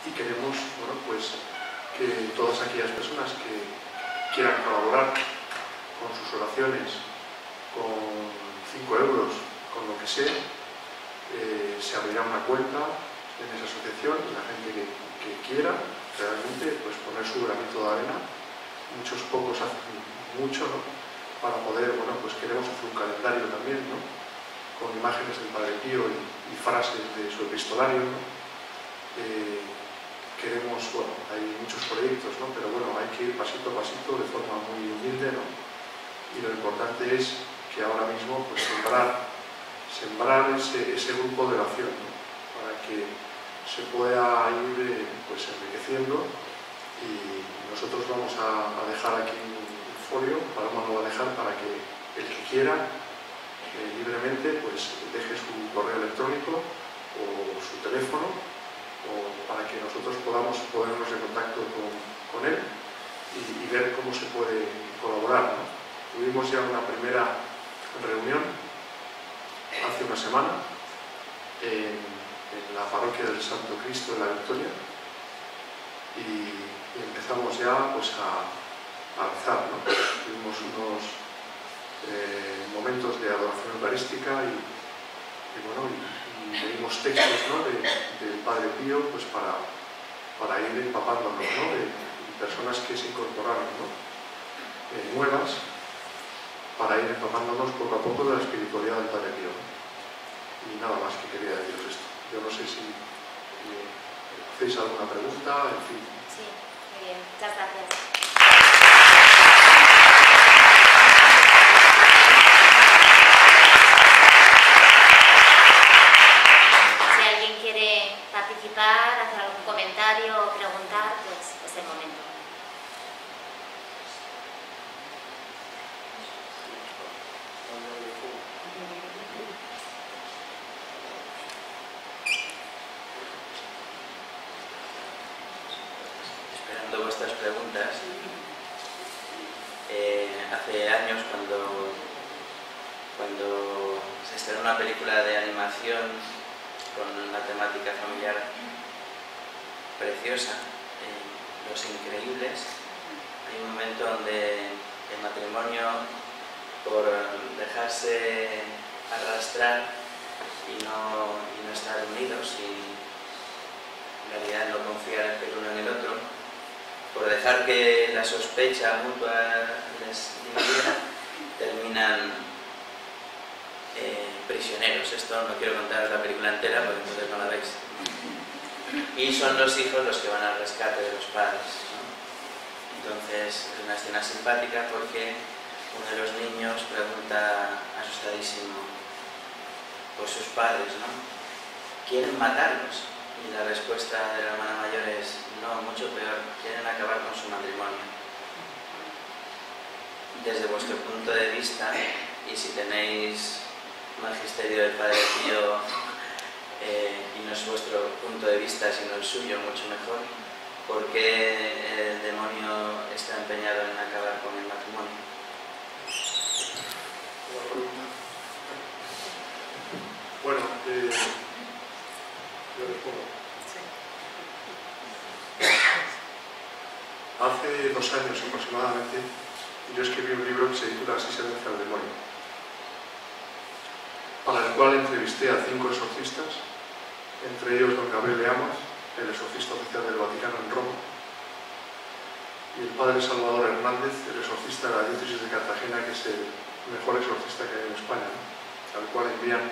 y queremos, bueno, pues que todas aquellas personas que quieran colaborar con sus oraciones, con 5 euros, con lo que sea, se abrirá una cuenta en esa asociación y la gente que quiera realmente pues poner su granito de arena. Muchos pocos hacen mucho, ¿no? Para poder, bueno, pues queremos hacer un calendario también, ¿no? Con imágenes del Padre Pío y frases de su epistolario, ¿no? Queremos, bueno, hay muchos proyectos, ¿no? Pero bueno, hay que ir pasito a pasito de forma muy humilde, ¿no? Y lo importante es que ahora mismo pues sembrar ese grupo de oración, ¿no? Para que se pueda ir pues enriqueciendo. Y nosotros vamos a dejar aquí un folio, Paloma lo va a dejar para que el que quiera libremente pues deje su correo electrónico o su teléfono, o para que nosotros podamos ponernos en contacto con él y ver cómo se puede colaborar, ¿no? Tuvimos ya una primera reunión hace una semana en la parroquia del Santo Cristo de la Victoria y empezamos ya pues a rezar, ¿no? Tuvimos unos momentos de adoración eucarística y bueno, y leímos textos, ¿no? del Padre Pío pues para ir empapándonos, ¿no? de personas que se incorporaron, ¿no? Nuevas, para ir empapándonos poco a poco de la espiritualidad del Padre Pío. Y nada más que quería deciros esto. Yo no sé si hacéis alguna pregunta, en fin. Sí, muy bien, muchas gracias. Si alguien quiere participar, hacer algún comentario o preguntar, pues es el momento. Esperando vuestras preguntas. Hace años cuando se estrenó una película de animación con una temática familiar preciosa, Los Increíbles, hay un momento donde el matrimonio, por dejarse arrastrar y no estar unidos y en realidad no confiar el uno en el otro, por dejar que la sospecha mutua les dividiera, terminan prisioneros. Esto no quiero contaros la película entera porque entonces no la veis. Y son los hijos los que van al rescate de los padres, ¿no? Entonces es una escena simpática porque uno de los niños pregunta asustadísimo por sus padres, ¿no? ¿Quieren matarlos? Y la respuesta de la hermana mayor es: no, mucho peor, quieren acabar con su matrimonio. Desde vuestro punto de vista, y si tenéis magisterio del Padre Pío y no es vuestro punto de vista sino el suyo, mucho mejor, ¿por qué el demonio está empeñado en acabar con el matrimonio? Bueno, yo respondo. Hace 2 años aproximadamente yo escribí un libro que se titula Así se vence al demonio, para el cual entrevisté a 5 exorcistas, entre ellos don Gabriel Leamas, el exorcista oficial del Vaticano en Roma, y el padre Salvador Hernández, el exorcista de la diócesis de Cartagena, que es el mejor exorcista que hay en España, ¿no? Al cual envían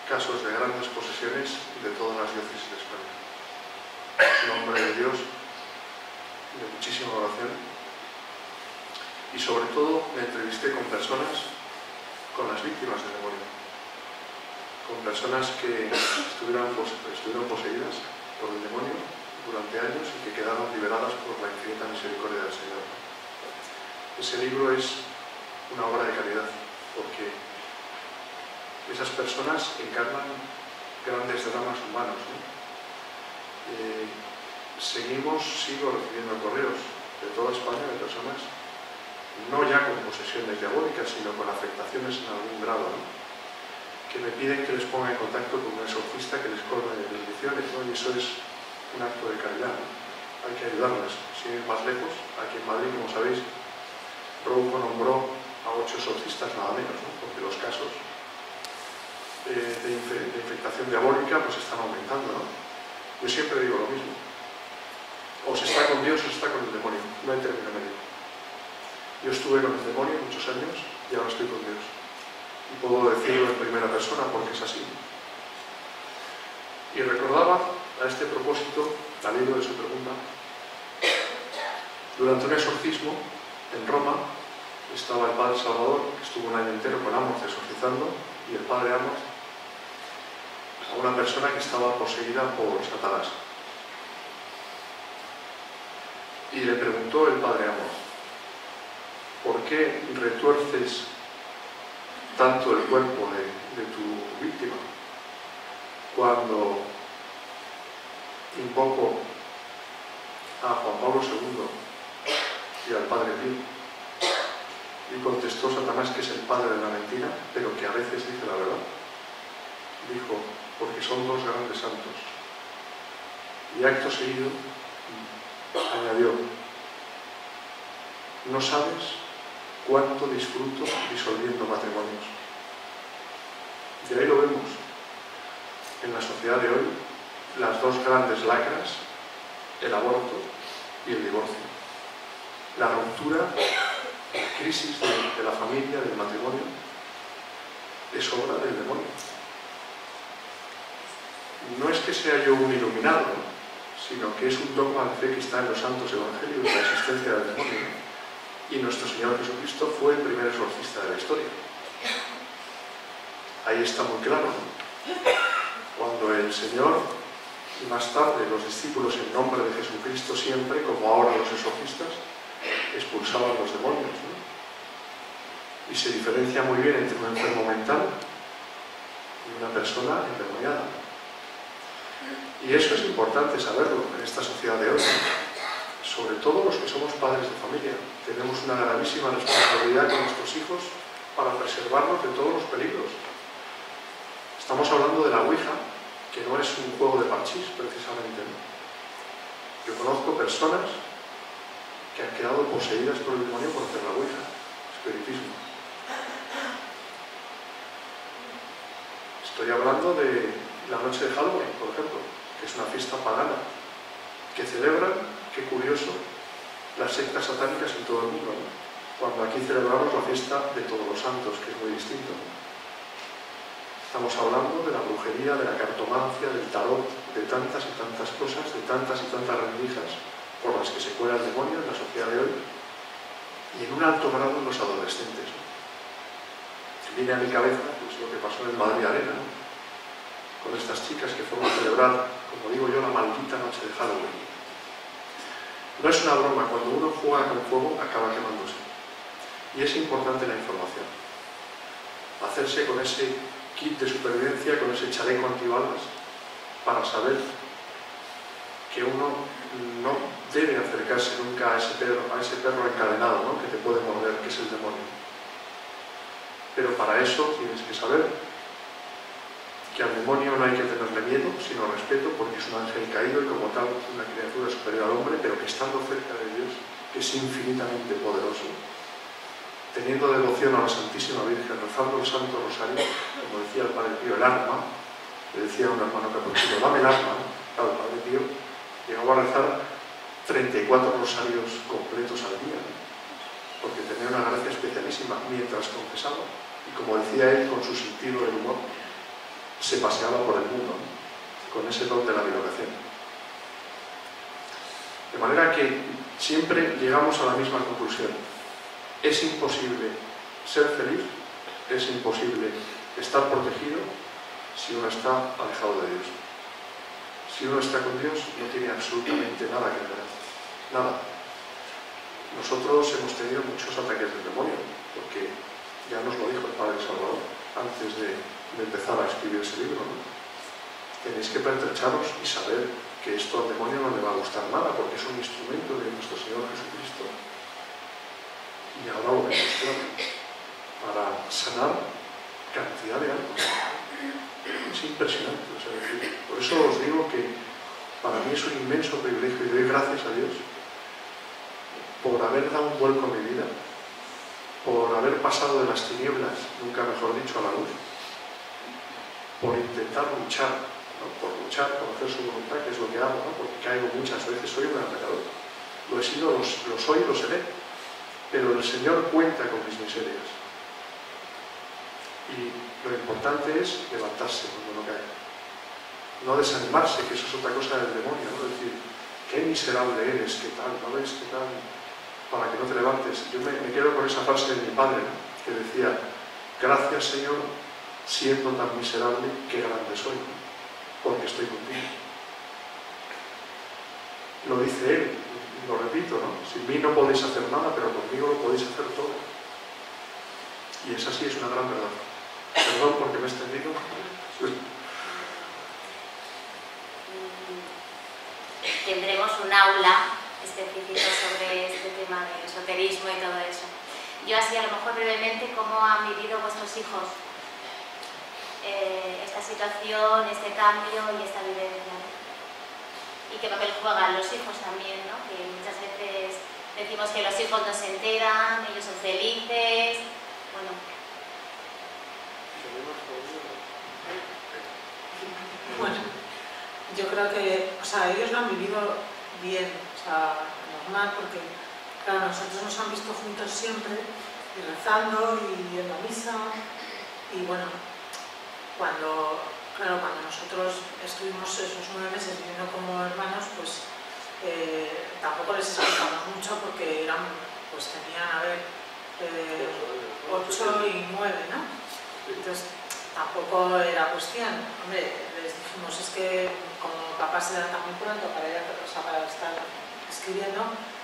casos de grandes posesiones de todas las diócesis de España. Es un hombre de Dios, de muchísima oración, y sobre todo me entrevisté con personas, con las víctimas del demonio, con personas que estuvieron poseídas por el demonio durante años y que quedaron liberadas por la infinita misericordia del Señor. Ese libro es una obra de caridad, porque esas personas encarnan grandes dramas humanos, ¿no? Sigo recibiendo correos de toda España de personas, no ya con posesiones diabólicas, sino con afectaciones en algún grado, ¿no? Que me piden que les ponga en contacto con un exorcista que les colme de bendiciones, ¿no? Y eso es un acto de caridad, ¿no? Hay que ayudarles. Sin ir más lejos, aquí en Madrid, como sabéis, Rouco nombró a 8 exorcistas nada menos, ¿no? Porque los casos de infectación diabólica pues están aumentando, ¿no? Yo siempre digo lo mismo: o se está con Dios o se está con el demonio, no hay término medio. Yo estuve con el demonio muchos años y ahora estoy con Dios, y puedo decirlo en primera persona porque es así. Y recordaba a este propósito, al hilo de su pregunta, durante un exorcismo en Roma estaba el padre Salvador, que estuvo un año entero con Amos exorcizando, y el padre Amos a una persona que estaba poseída por Satanás. Y le preguntó el padre Amos: ¿por qué retuerces tanto el cuerpo de tu víctima cuando invoco a Juan Pablo II y al Padre Pío? Y contestó Satanás, que es el padre de la mentira, pero que a veces dice la verdad. Dijo: porque son 2 grandes santos. Y acto seguido añadió: no sabes cuánto disfruto disolviendo matrimonios. Y ahí lo vemos en la sociedad de hoy, las 2 grandes lacras: el aborto y el divorcio. La ruptura, la crisis de la familia, del matrimonio, es obra del demonio. No es que sea yo un iluminado, sino que es un dogma de fe que está en los santos evangelios, la existencia del demonio. Y nuestro Señor Jesucristo fue el primer exorcista de la historia. Ahí está muy claro, ¿no? Cuando el Señor y más tarde los discípulos, en nombre de Jesucristo siempre, como ahora los exorcistas, expulsaban los demonios, ¿no? Y se diferencia muy bien entre un enfermo mental y una persona endemoniada. Y eso es importante saberlo en esta sociedad de hoy. Sobre todo los que somos padres de familia, tenemos una gravísima responsabilidad con nuestros hijos para preservarlos de todos los peligros. Estamos hablando de la Ouija, que no es un juego de parchís, precisamente, ¿no? Yo conozco personas que han quedado poseídas por el demonio por hacer la Ouija, espiritismo. Estoy hablando de la noche de Halloween, por ejemplo, que es una fiesta pagana, que celebran, qué curioso, las sectas satánicas en todo el mundo, ¿no? Cuando aquí celebramos la fiesta de Todos los Santos, que es muy distinto, ¿no? Estamos hablando de la brujería, de la cartomancia, del tarot, de tantas y tantas cosas, de tantas y tantas rendijas por las que se cuela el demonio en la sociedad de hoy, y en un alto grado en los adolescentes, ¿no? Viene a mi cabeza pues, lo que pasó en el Madrid Arena, ¿no? Con estas chicas que fueron a celebrar, como digo yo, la maldita noche de Halloween. No es una broma, cuando uno juega con fuego acaba quemándose. Y es importante la información. Hacerse con ese kit de supervivencia, con ese chaleco antibalas, para saber que uno no debe acercarse nunca a ese perro encadenado, ¿no? Que te puede morder, que es el demonio. Pero para eso tienes que saber que al demonio no hay que tenerle miedo, sino respeto, porque es un ángel caído y como tal una criatura superior al hombre, pero que estando cerca de Dios, que es infinitamente poderoso, teniendo devoción a la Santísima Virgen, rezando el Santo Rosario, como decía el Padre Pío, el arma, le decía a un hermano capuchino: dame el arma, ¿no? Claro, el Padre Pío llegaba a rezar 34 rosarios completos al día, ¿no? Porque tenía una gracia especialísima mientras confesaba, y como decía él, con su sentido del humor, se paseaba por el mundo, ¿no? Con ese don de la bilocación. De manera que siempre llegamos a la misma conclusión: es imposible ser feliz, es imposible estar protegido si uno está alejado de Dios. Si uno está con Dios no tiene absolutamente nada que ver, nada. Nosotros hemos tenido muchos ataques del demonio, porque ya nos lo dijo el Padre Salvador antes de empezar a escribir ese libro, ¿no? Tenéis que pertrecharos y saber que esto al demonio no le va a gustar nada, porque es un instrumento de nuestro Señor Jesucristo. Y ahora lo vemos claro, para sanar cantidad de almas. Es impresionante, o sea, por eso os digo que Para mí es un inmenso privilegio y doy gracias a Dios por haber dado un vuelco a mi vida, por haber pasado de las tinieblas, nunca mejor dicho, a la luz, por intentar luchar, ¿no? Por luchar, por hacer su voluntad, que es lo que hago, ¿no? Porque caigo muchas veces, soy un gran pecador. Lo he sido, lo soy, lo seré, pero el Señor cuenta con mis miserias. Y lo importante es levantarse cuando uno cae. No desanimarse, que eso es otra cosa del demonio, ¿no? Decir, qué miserable eres, qué tal, ¿no ves? ¿Qué tal? Para que no te levantes. Yo me quedo con esa frase de mi padre, ¿no? Que decía, gracias Señor, siendo tan miserable, qué grande soy, ¿no? Porque estoy contigo. Lo dice él, lo repito, ¿no? Sin mí no podéis hacer nada, pero conmigo lo podéis hacer todo. Y esa sí es una gran verdad. Perdón porque me he extendido. Tendremos un aula específica sobre este tema del esoterismo y todo eso. Yo así a lo mejor brevemente, ¿cómo han vivido vuestros hijos esta situación, este cambio y esta vivencia? Y qué papel juegan los hijos también, ¿no? Que muchas veces decimos que los hijos no se enteran, ellos son felices, bueno. Bueno, yo creo que, o sea, ellos lo han vivido bien, o sea, normal, porque, claro, nosotros nos han visto juntos siempre, y rezando, y en la misa, y bueno, cuando nosotros estuvimos esos 9 meses viviendo como hermanos, pues tampoco les explicamos mucho porque eran, pues tenían, a ver, 8 y 9, ¿no? Entonces tampoco era cuestión. Hombre, les dijimos, es que como papá se da tan muy pronto para ir o sea, para estar escribiendo,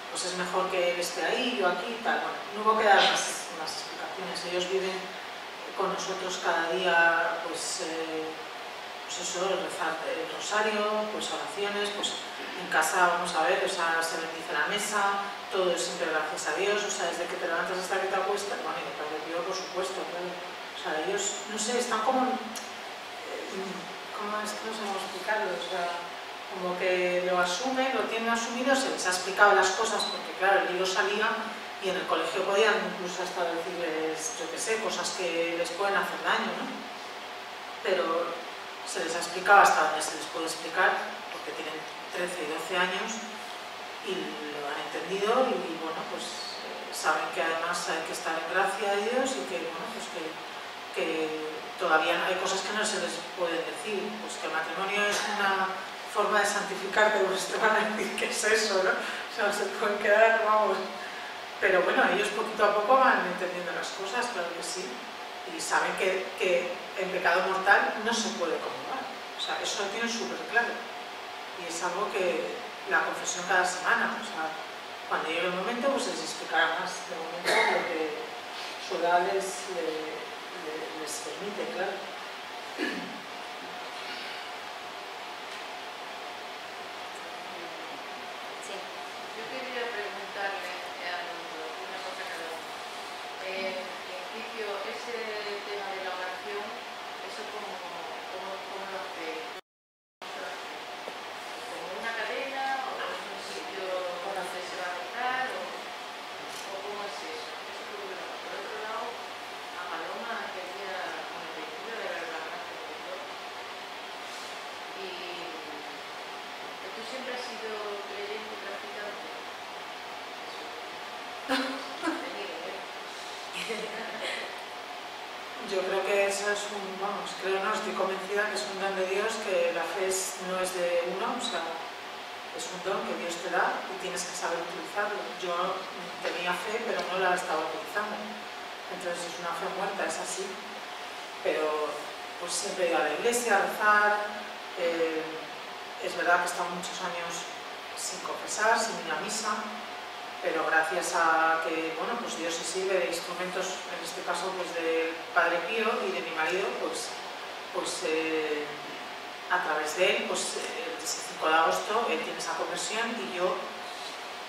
pues es mejor que él esté ahí, yo aquí y tal. Bueno, no hubo que dar más explicaciones. Ellos viven con nosotros cada día, pues eso, rezar el rosario, pues oraciones, pues en casa vamos a ver, o sea, se bendice la mesa, todo es siempre gracias a Dios, o sea, desde que te levantas hasta que te acuestas, bueno, y el Padre Pío, por supuesto, claro. O sea, ellos, no sé, están como, ¿cómo es que no sabemos explicarlo? O sea, como que lo asumen, lo tienen asumido, se les ha explicado las cosas, porque claro, el libro salía y en el colegio podían incluso hasta decirles, yo qué sé, cosas que les pueden hacer daño, ¿no? Pero se les ha explicado hasta donde se les puede explicar, porque tienen 13 y 12 años y lo han entendido y bueno, pues saben que además hay que estar en gracia de Dios y que, bueno, pues que todavía hay cosas que no se les pueden decir, pues que el matrimonio es una forma de santificarte, pues te van a decir que es eso, ¿no? O sea, se pueden quedar, vamos. Pero bueno, ellos poquito a poco van entendiendo las cosas, claro que sí. Y saben que en pecado mortal no se puede comulgar. O sea, eso lo tienen súper claro. Y es algo que la confesión cada semana, o sea, cuando llegue el momento, pues les explicará más. De momento, lo que su edad les permite, claro. Sí. Yo quería preguntarle una cosa cada uno. En principio, ese tema de la oración, ¿eso cómo lo hace? ¿Como una cadena o es un sitio donde se va a rezar o cómo es eso? Eso por un lado. Por otro lado, a Paloma quería con el principio de la gracia de Dios. Y tú siempre has sido creyente y practicante. Yo creo que eso es un, vamos, creo no, estoy convencida que es un don de Dios, que la fe no es de uno, o sea, es un don que Dios te da y tienes que saber utilizarlo. Yo tenía fe, pero no la estaba utilizando. Entonces es una fe muerta, es así. Pero pues siempre he ido a la iglesia a rezar. Es verdad que he estado muchos años sin confesar, sin ir a misa, pero gracias a que, bueno, pues Dios se sirve de instrumentos, en este caso pues del Padre Pío y de mi marido, pues a través de él, pues el 5 de agosto él tiene esa conversión y yo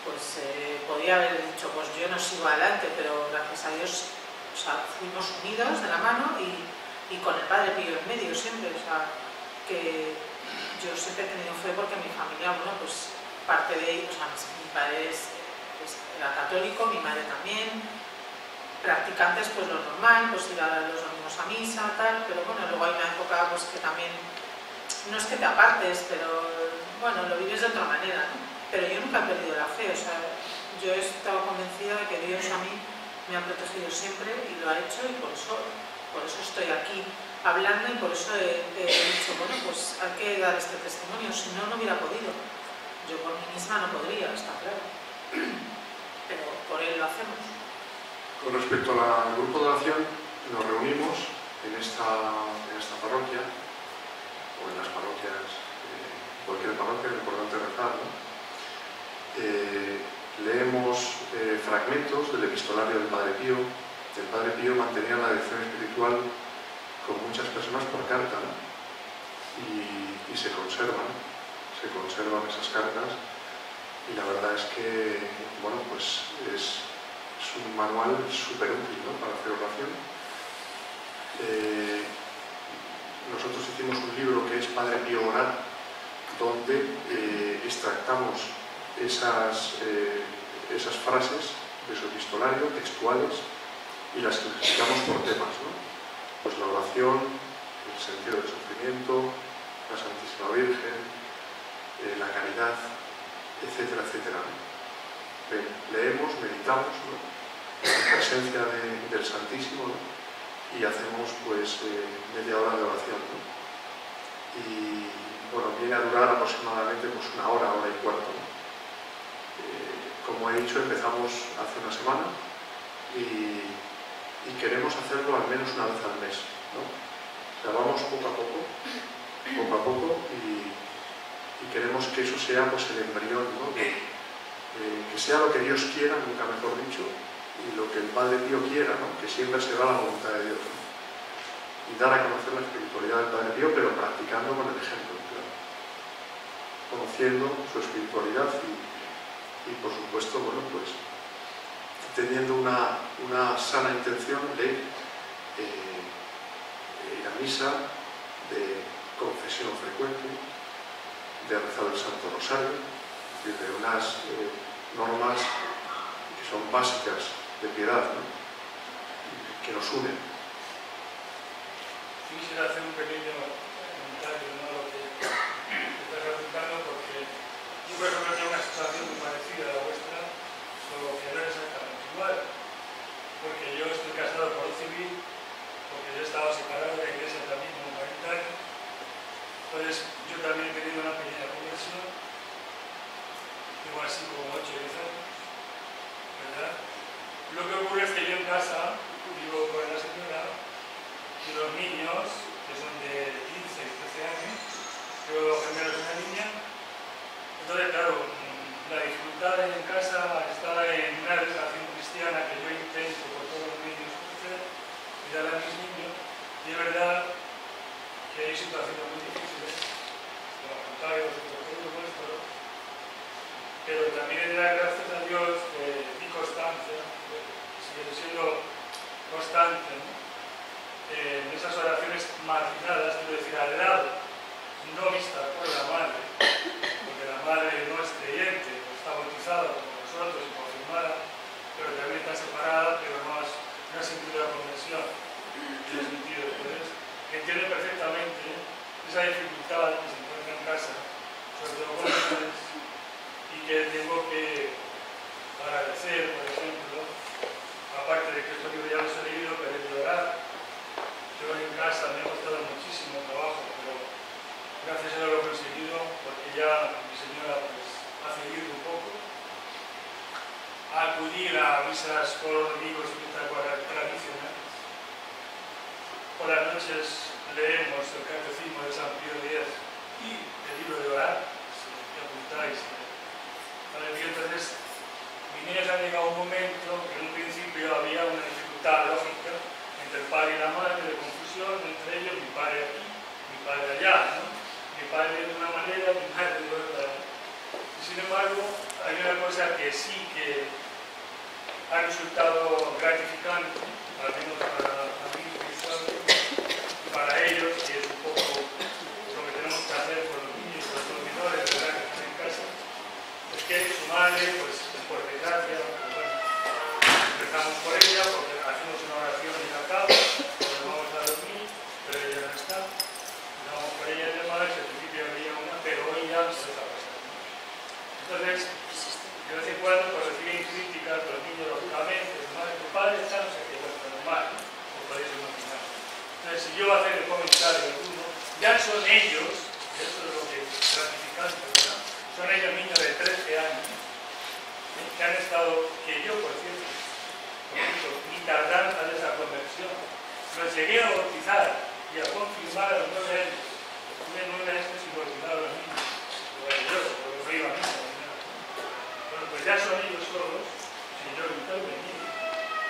pues podía haber dicho, pues yo no sigo adelante, pero gracias a Dios, o sea, fuimos unidos de la mano y con el Padre Pío en medio siempre, o sea, que yo siempre he tenido fe porque mi familia, bueno, pues parte de ellos, o sea, mi padre era católico, mi madre también, practicantes, pues lo normal, pues ir a los domingos a misa, tal, pero bueno, luego hay una época pues que también, no es que te apartes, pero bueno, lo vives de otra manera, ¿no? Pero yo nunca he perdido la fe, o sea, yo he estado convencida de que Dios a mí me ha protegido siempre y lo ha hecho, y por eso estoy aquí hablando, y por eso he dicho, bueno, pues hay que dar este testimonio, si no, no hubiera podido. Yo por mí misma no podría, está claro, pero por él lo hacemos. Con respecto al grupo de oración, nos reunimos en esta parroquia, o en las parroquias, cualquier parroquia, es importante rezar, ¿no? Leemos fragmentos del epistolario del Padre Pío. El Padre Pío mantenía la dirección espiritual con muchas personas por carta, ¿no? Y se conservan esas cartas, y la verdad es que, bueno, pues es un manual súper útil, ¿no?, para hacer oración. Nosotros hicimos un libro que es Padre Pío Orar, donde extractamos esas frases de su epistolario, textuales, y las clasificamos por temas, ¿no? Pues la oración, el sentido del sufrimiento, la Santísima Virgen, la caridad, etcétera, etcétera, ¿no? Leemos, meditamos, ¿no?, en presencia del Santísimo, ¿no?, y hacemos pues media hora de oración, ¿no? Y bueno, viene a durar aproximadamente pues una hora y cuarto, ¿no? Como he dicho, empezamos hace una semana y queremos hacerlo al menos una vez al mes, ¿no? O sea, vamos poco a poco, y queremos que eso sea pues el embrión, ¿no?, que sea lo que Dios quiera, nunca mejor dicho, y lo que el Padre Pío quiera, ¿no?, que siempre será la voluntad de Dios, ¿no? Y dar a conocer la espiritualidad del Padre Pío, pero practicando con el ejemplo, claro, conociendo su espiritualidad y por supuesto, bueno, pues teniendo una sana intención de ir a misa, de confesión frecuente, de rezar el Santo Rosario, es decir, de unas normas que son básicas de piedad, ¿no?, que nos unen. Quisiera hacer un pequeño comentario, ¿no?, lo que estás apuntando, porque yo por ejemplo tengo una situación muy parecida a la vuestra, solo que no es exactamente igual, porque yo estoy casado por lo civil, porque yo he estado separado de la iglesia también como 40 años, entonces yo también he tenido una pequeña conversión, igual así como 8 o 10 años, ¿verdad? Lo que ocurre es que yo en casa vivo con la señora y los niños, que son de 15 y 13 años, tengo dos gemelos y una niña. Entonces, claro, la dificultad en casa está en una educación cristiana que yo intento por todos los medios cuidar a mis niños, y es verdad que hay situaciones muy difíciles, como comentarios, pero también dar gracias a Dios de mi constancia, sigue siendo constante, ¿no?, en esas oraciones marginadas, quiero decir, al lado, no vistas por la madre, porque la madre no es creyente, no está bautizada como nosotros y confirmada, pero también está separada, pero no ha sentido la conversión. Tiene sentido, entonces, entiende perfectamente esa dificultad que se encuentra en casa, sobre todo con los niños, y que tengo que agradecer, por ejemplo, aparte de que estos libros ya los he leído, pero he de orar. Yo en casa me ha costado muchísimo trabajo, pero gracias a Dios lo he conseguido, porque ya mi señora pues, ha cedido un poco. Acudir a misas todos los domingos y misas tradicionales. Por las noches leemos el Catecismo de San Pío X y el libro de orar, si apuntáis. Entonces, mis niños han llegado a un momento que en un principio había una dificultad lógica entre el padre y la madre, de confusión entre ellos, mi padre aquí, mi padre allá, ¿no? Mi padre de una manera, mi madre de otra. Y sin embargo, hay una cosa que sí que ha resultado gratificante, al menos para mí, para ellos, y es un poco lo que tenemos que hacer con los niños. vida se deja pasar. Entonces, de vez en cuando pues, reciben críticas de los niños, lógicamente, los madres, tu padre está no sé qué, bueno, normal, como podéis imaginar. Entonces, si yo hacer el comentario alguno, ya son ellos, esto es lo que es gratificante, ¿verdad? Son ellos niños de 13 años, que han estado, que yo, por cierto, mi tardanza de esa conversión, los llegué a bautizar y a confirmar a los 9 años. Tuve 9 años sin bautizar a los niños. Lo iba a mí. Bueno, pues ya son ellos solos, si yo intervení,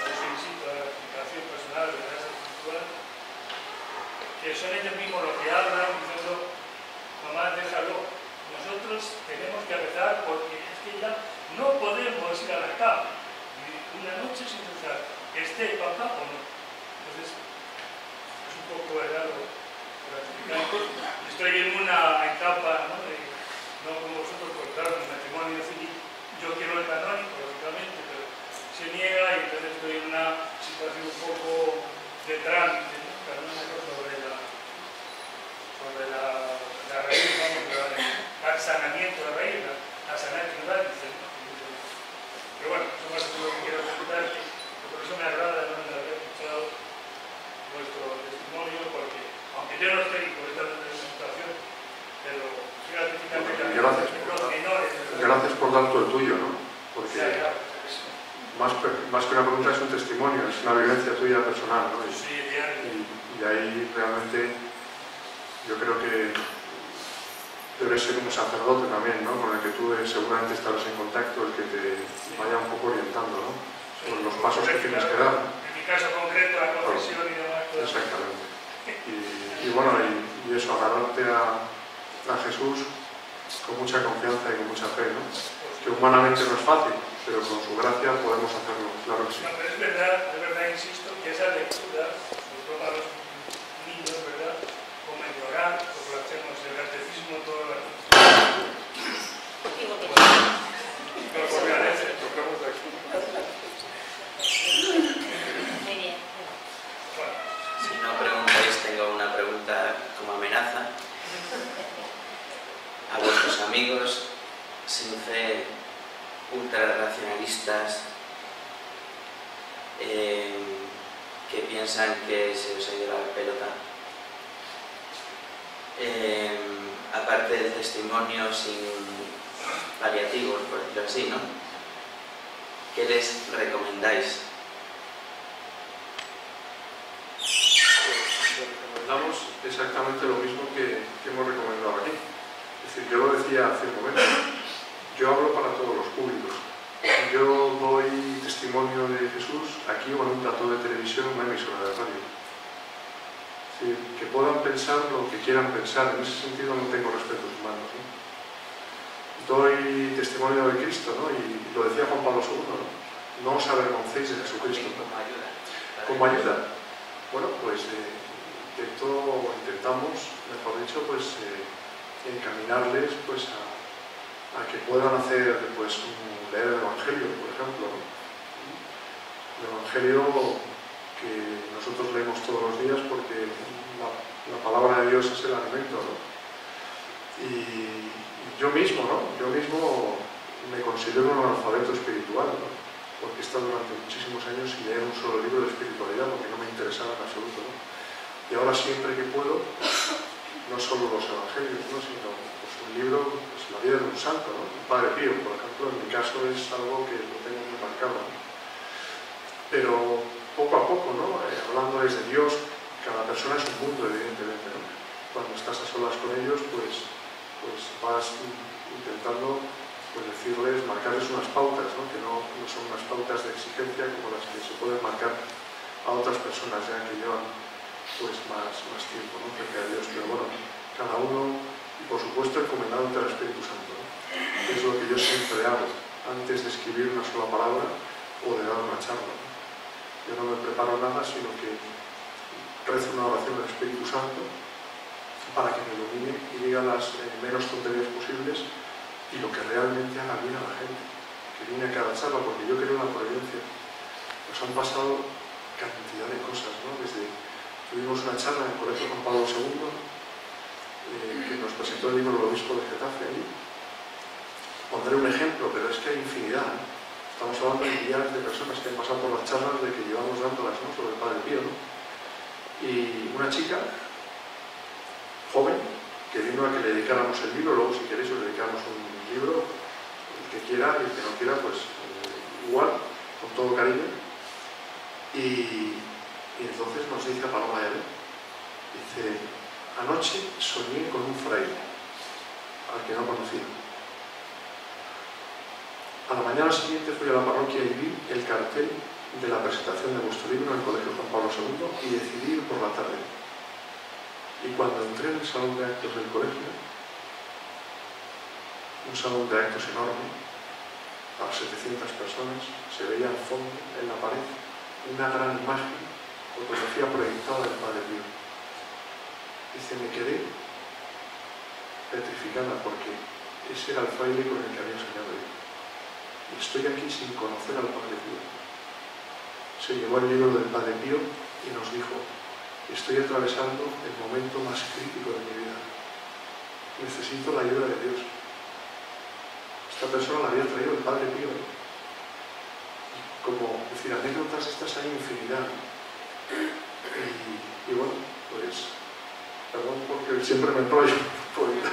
por eso insisto a la explicación personal de la casa espiritual, que son ellos mismos los que hablan diciendo, mamá, déjalo. Nosotros tenemos que rezar porque es que ya no podemos ir a la cama una noche sin rezar, esté papá o no. Entonces, es un poco raro para explicar. Estoy en una etapa, no como vosotros, porque claro, en el matrimonio civil, yo quiero el canónico, lógicamente, pero se niega y entonces estoy en una situación un poco de trámite, ¿no? Canónico sobre la raíz, vamos, el sanamiento de la raíz, la sanación de la raíz. Pero bueno, eso más es lo que quiero comentar, que por eso me agrada no haber escuchado vuestro testimonio, porque aunque yo no estoy comentando de esa situación, pero soy gratificante que los menores. Gracias por dar tú el tuyo, ¿no? Porque más que una pregunta es un testimonio, es una vivencia tuya personal, ¿no? Y ahí realmente yo creo que debes ser un sacerdote también, ¿no? Con el que tú seguramente estarás en contacto, el que te vaya un poco orientando, ¿no? Por los pasos que tienes que dar. En mi caso concreto, la confesión y demás. Exactamente. Y bueno, y eso, agarrarte a Jesús con mucha confianza y con mucha fe, ¿no? Que humanamente no es fácil, pero con su gracia podemos hacerlo, claro que sí. No, pero es verdad, insisto, que esas lecturas, sobre todo para los niños, ¿verdad? Como en llorar, como lo hacemos en el catecismo todas las noches. Muy bien. Si no preguntáis, tengo una pregunta como amenaza. A vuestros amigos sin fe, ultrarracionalistas, que piensan que se os ha ido la pelota, aparte del testimonio sin paliativos, por decirlo así, ¿no? ¿Qué les recomendáis? Recomendamos exactamente lo mismo que hemos recomendado aquí. Es decir, yo lo decía hace un momento, yo hablo para todos los públicos. Yo doy testimonio de Jesús aquí o en un plató de televisión o una emisora de radio. Es decir, que puedan pensar lo que quieran pensar, en ese sentido no tengo respetos humanos, ¿no? Doy testimonio de Cristo, ¿no? Y lo decía Juan Pablo II, no os avergoncéis de Jesucristo. Como ayuda. Como ayuda. Bueno, pues intentamos, mejor dicho, pues encaminarles pues a que puedan hacer, pues leer el Evangelio, por ejemplo, ¿no? El Evangelio que nosotros leemos todos los días porque la palabra de Dios es el alimento, ¿no? Y yo mismo, ¿no? Yo mismo me considero un analfabeto espiritual, ¿no? Porque he estado durante muchísimos años sin leer un solo libro de espiritualidad porque no me interesaba en absoluto, ¿no? Y ahora siempre que puedo, no solo los evangelios, ¿no? Sino pues, un libro, pues, la vida de un santo, ¿no? Un Padre Pío, por ejemplo, en mi caso es algo que lo tengo muy marcado, ¿no? Pero poco a poco, ¿no? Hablándoles de Dios, cada persona es un mundo, evidentemente, ¿no? Cuando estás a solas con ellos, pues vas intentando pues decirles, marcarles unas pautas, ¿no? Que no son unas pautas de exigencia como las que se pueden marcar a otras personas ya que llevan pues más tiempo, ¿no? Cerca de Dios. Pero bueno, cada uno, y por supuesto encomendado ante el Espíritu Santo, ¿no? Es lo que yo siempre hago antes de escribir una sola palabra o de dar una charla, ¿no? Yo no me preparo nada, sino que rezo una oración al Espíritu Santo para que me ilumine y diga las menos tonterías posibles y lo que realmente haga bien a la gente que viene a cada charla, porque yo creo en la providencia. Nos han pasado cantidad de cosas, ¿no? Tuvimos una charla en el Colegio Juan Pablo II que nos presentó el libro del obispo de Getafe allí. Pondré un ejemplo, pero es que hay infinidad, ¿no? Estamos hablando de millares de personas que han pasado por las charlas de que llevamos dándolas, ¿no?, sobre el Padre Pío, ¿no? Y una chica joven que vino a que le dedicáramos el libro. Luego, si queréis, os dedicamos un libro, el que quiera, y el que no quiera, pues igual, con todo cariño. Y entonces nos dice a Paloma de Abel, dice: anoche soñé con un fraile al que no conocía. A la mañana siguiente fui a la parroquia y vi el cartel de la presentación de vuestro libro en el Colegio Juan Pablo II y decidí ir por la tarde. Y cuando entré en el salón de actos del colegio, un salón de actos enorme, para 700 personas, se veía al fondo, en la pared, una gran imagen, fotografía proyectada del Padre Pío. Dice: me quedé petrificada porque ese era el fraile con el que había soñado yo. Y estoy aquí sin conocer al Padre Pío. Se llevó el libro del Padre Pío y nos dijo: estoy atravesando el momento más crítico de mi vida. Necesito la ayuda de Dios. Esta persona la había traído el Padre Pío. Y como decir, anécdotas estas hay infinidad. Y bueno, pues, perdón porque siempre me enrollo un poquito.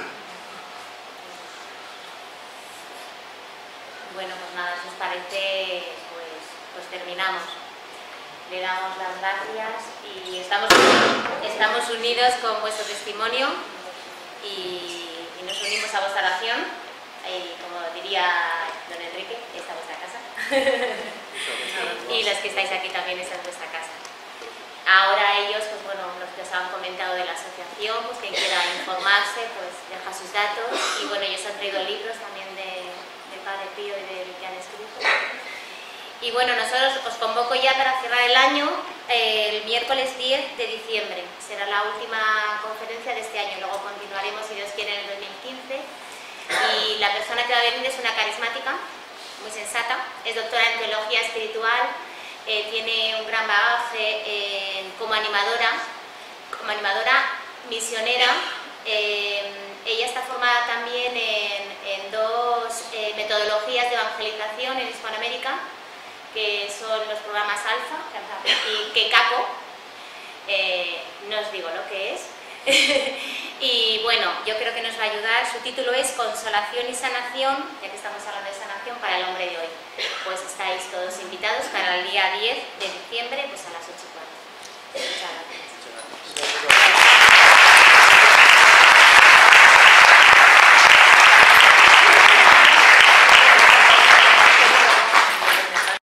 Bueno, pues nada, si os parece, pues terminamos. Le damos las gracias y estamos unidos con vuestro testimonio y nos unimos a vuestra oración. Y como diría don Enrique, esta es vuestra casa. Y los que estáis aquí también, esta es vuestra casa. Ahora ellos, pues bueno, los que os han comentado de la asociación, pues quien quiera informarse, pues deja sus datos. Y bueno, ellos han traído libros también del Padre Pío y del que han escrito. Y bueno, nosotros os convoco ya para cerrar el año el miércoles 10 de diciembre. Será la última conferencia de este año. Luego continuaremos, si Dios quiere, en el 2015. Y la persona que va a venir es una carismática, muy sensata. Es doctora en teología espiritual. Tiene un gran bagaje como animadora misionera. Ella está formada también en dos metodologías de evangelización en Hispanoamérica, que son los programas Alfa y Kekako. No os digo lo que es. Y bueno, yo creo que nos va a ayudar. Su título es Consolación y Sanación, ya que estamos hablando de sanación para el hombre de hoy. Pues estáis todos invitados para el día 10 de diciembre, pues a las 8.